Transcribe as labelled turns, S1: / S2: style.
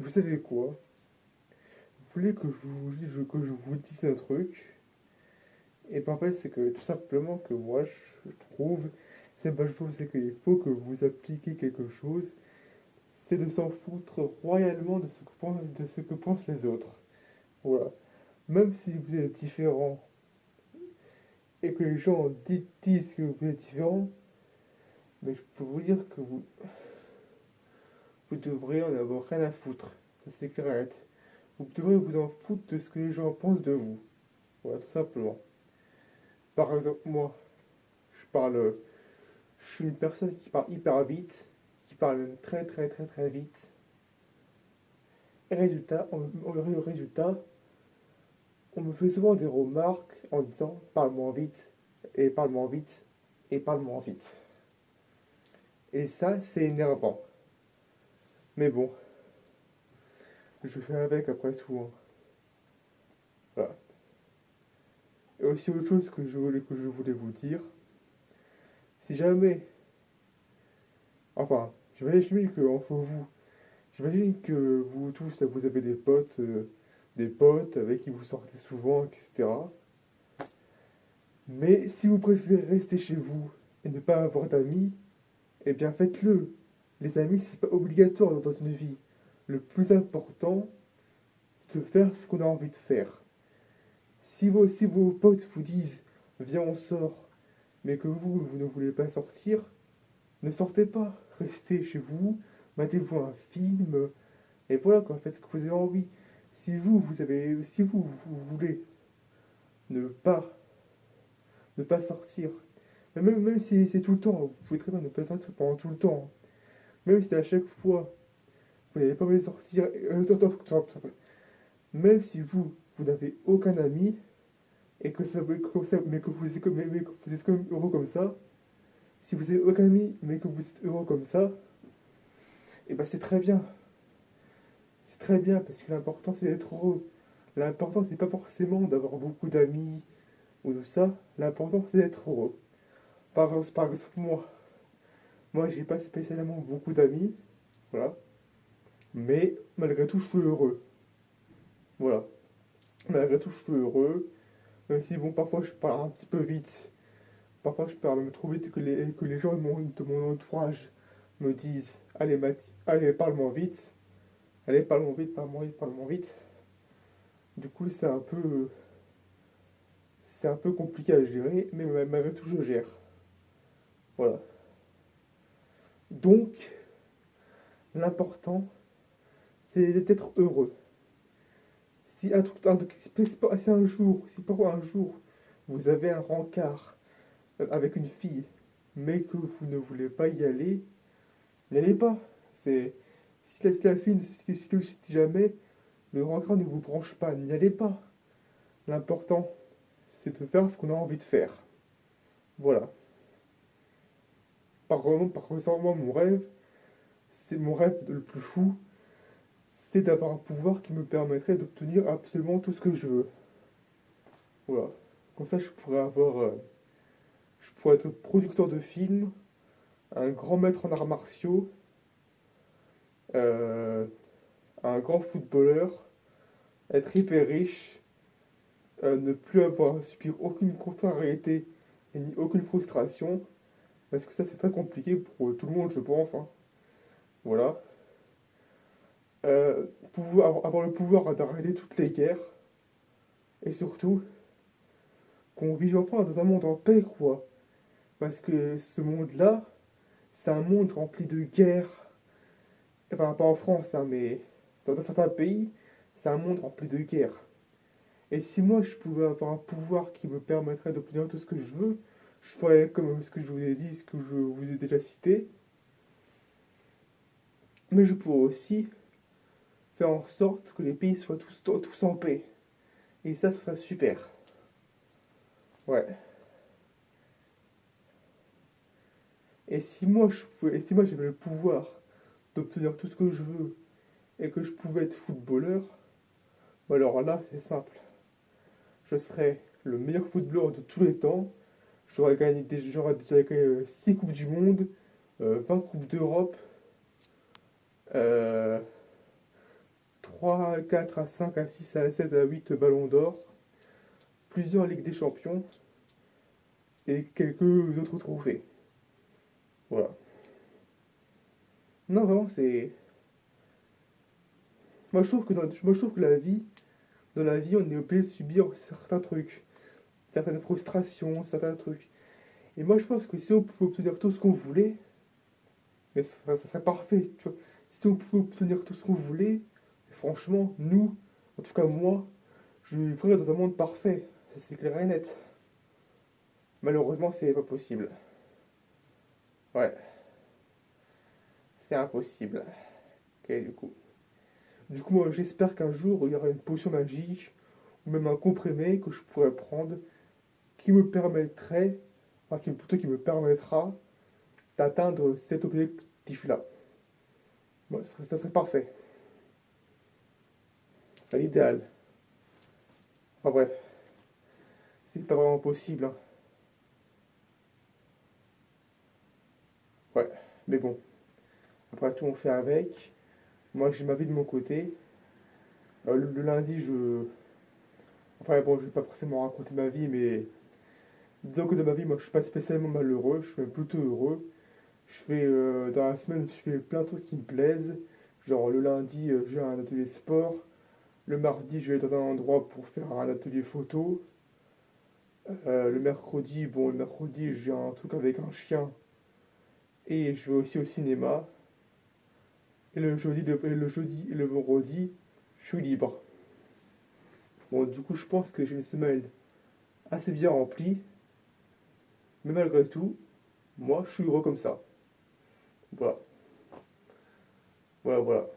S1: Vous savez quoi? Vous voulez que que je vous dise un truc? Et ben en fait, c'est que tout simplement que moi, je trouve, c'est pas je trouve, c'est qu'il faut que vous appliquiez quelque chose, c'est de s'en foutre royalement de ce que pensent les autres. Voilà. Même si vous êtes différent et que les gens disent que vous êtes différent, mais je peux vous dire que vous devriez en avoir rien à foutre. Ça c'est clair et net. Vous devrez vous en foutre de ce que les gens pensent de vous. Voilà, tout simplement. Par exemple, moi, je parle, je suis une personne qui parle hyper vite, qui parle même très très très très vite. Et résultat, on me fait souvent des remarques en disant parle moins vite, et parle moins vite, et parle moins vite. Et ça, c'est énervant. Mais bon, je fais avec après tout, hein. Voilà. Et aussi autre chose que je voulais vous dire, si jamais, enfin, j'imagine que entre vous, j'imagine que vous tous, là, vous avez des potes avec qui vous sortez souvent, etc. Mais si vous préférez rester chez vous et ne pas avoir d'amis, eh bien faites-le. Les amis, c'est pas obligatoire dans une vie. Le plus important, c'est de faire ce qu'on a envie de faire. Si vos potes vous disent viens on sort, mais que vous ne voulez pas sortir, ne sortez pas. Restez chez vous, matez-vous un film, et voilà quoi, faites ce que vous avez envie. Si vous voulez ne pas, ne pas sortir, mais même si c'est tout le temps, vous pouvez très bien ne pas sortir pendant tout le temps. Même si à chaque fois, vous n'avez pas envie de sortir, même si vous n'avez aucun ami, et que mais que vous êtes quand même heureux comme ça, si vous n'avez aucun ami, mais que vous êtes heureux comme ça, et ben c'est très bien. C'est très bien, parce que l'important c'est d'être heureux. L'important c'est pas forcément d'avoir beaucoup d'amis ou tout ça, l'important c'est d'être heureux. Par exemple, moi j'ai pas spécialement beaucoup d'amis, voilà, mais malgré tout je suis heureux. Voilà, malgré tout je suis heureux, même si bon parfois je parle un petit peu vite, parfois je parle même trop vite que les gens de mon entourage me disent allez allez parle-moi vite, allez parle-moi vite, parle-moi vite, parle-moi vite. Du coup c'est un peu compliqué à gérer, mais malgré tout je gère. Voilà. Donc l'important c'est d'être heureux. Si par un jour vous avez un rencard avec une fille, mais que vous ne voulez pas y aller, n'y allez pas. C'est si la fille, si jamais le rencard ne vous branche pas, n'y allez pas. L'important, c'est de faire ce qu'on a envie de faire. Voilà. Par exemple, moi, mon rêve, c'est mon rêve le plus fou, c'est d'avoir un pouvoir qui me permettrait d'obtenir absolument tout ce que je veux. Voilà. Comme ça, je pourrais être producteur de films, un grand maître en arts martiaux, euh, un grand footballeur, être hyper riche, ne plus avoir à subir aucune contrariété et ni aucune frustration, parce que ça c'est très compliqué pour tout le monde, je pense, hein. Voilà. Avoir le pouvoir d'arrêter toutes les guerres, et surtout qu'on vive enfin dans un monde en paix, quoi. Parce que ce monde-là, c'est un monde rempli de guerres. Enfin, pas en France, hein, mais dans certains pays, c'est un monde rempli de guerres. Et si moi je pouvais avoir un pouvoir qui me permettrait d'obtenir tout ce que je veux, je ferais comme ce que je vous ai dit, ce que je vous ai déjà cité, mais je pourrais aussi faire en sorte que les pays soient tous en paix. Et ça, ce serait super. Ouais. Et si moi j'avais le pouvoir d'obtenir tout ce que je veux et que je pouvais être footballeur, bah alors là, c'est simple. Je serais le meilleur footballeur de tous les temps. J'aurais déjà gagné 6 Coupes du Monde, 20 Coupes d'Europe, euh, 3, à 4, à 5, à 6, à 7, à 8 ballons d'or, plusieurs Ligues des Champions et quelques autres trophées. Voilà. Non, vraiment, c'est. Moi, je trouve que dans la vie, on est obligé de subir certains trucs, certaines frustrations, certains trucs. Et moi, je pense que si on pouvait obtenir tout ce qu'on voulait, mais ça serait parfait, tu vois. Si on pouvait obtenir tout ce qu'on voulait, franchement, nous, en tout cas moi, je vivrais dans un monde parfait. Ça, c'est clair et net. Malheureusement, c'est pas possible. Ouais, c'est impossible. Ok, du coup. Du coup, moi, j'espère qu'un jour, il y aura une potion magique, ou même un comprimé que je pourrais prendre, qui me permettrait, enfin, plutôt qui me permettra d'atteindre cet objectif-là. Moi, ça serait parfait. C'est l'idéal. Enfin bref, c'est pas vraiment possible, hein. Ouais, mais bon, après tout, on fait avec. Moi, j'ai ma vie de mon côté. Le lundi, je. Enfin, bon, je vais pas forcément raconter ma vie, mais disons que dans ma vie, moi, je suis pas spécialement malheureux, je suis même plutôt heureux. Dans la semaine, je fais plein de trucs qui me plaisent. Genre, le lundi, j'ai un atelier sport. Le mardi, je vais dans un endroit pour faire un atelier photo. Le mercredi, j'ai un truc avec un chien. Et je vais aussi au cinéma. Et le jeudi et le vendredi, je suis libre. Bon, du coup, je pense que j'ai une semaine assez bien remplie. Mais malgré tout, moi, je suis heureux comme ça. Voilà. Voilà, voilà.